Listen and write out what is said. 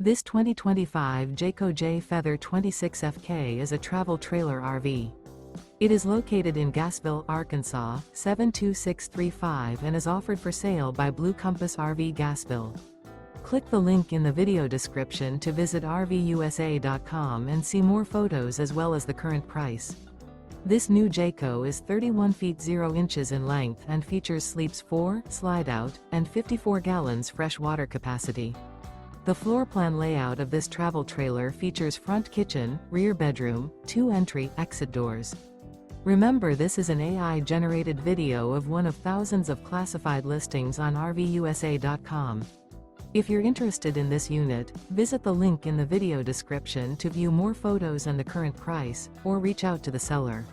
This 2025 Jayco Jay Feather 26FK is a travel trailer RV. It is located in Gassville, Arkansas, 72635 and is offered for sale by Blue Compass RV Gassville. Click the link in the video description to visit RVUSA.com and see more photos as well as the current price. This new Jayco is 31 feet 0 inches in length and features sleeps 4, slide-out, and 54 gallons fresh water capacity. The floor plan layout of this travel trailer features front kitchen, rear bedroom, 2 entry/exit doors. Remember, this is an AI-generated video of one of thousands of classified listings on RVUSA.com. If you're interested in this unit, visit the link in the video description to view more photos and the current price, or reach out to the seller.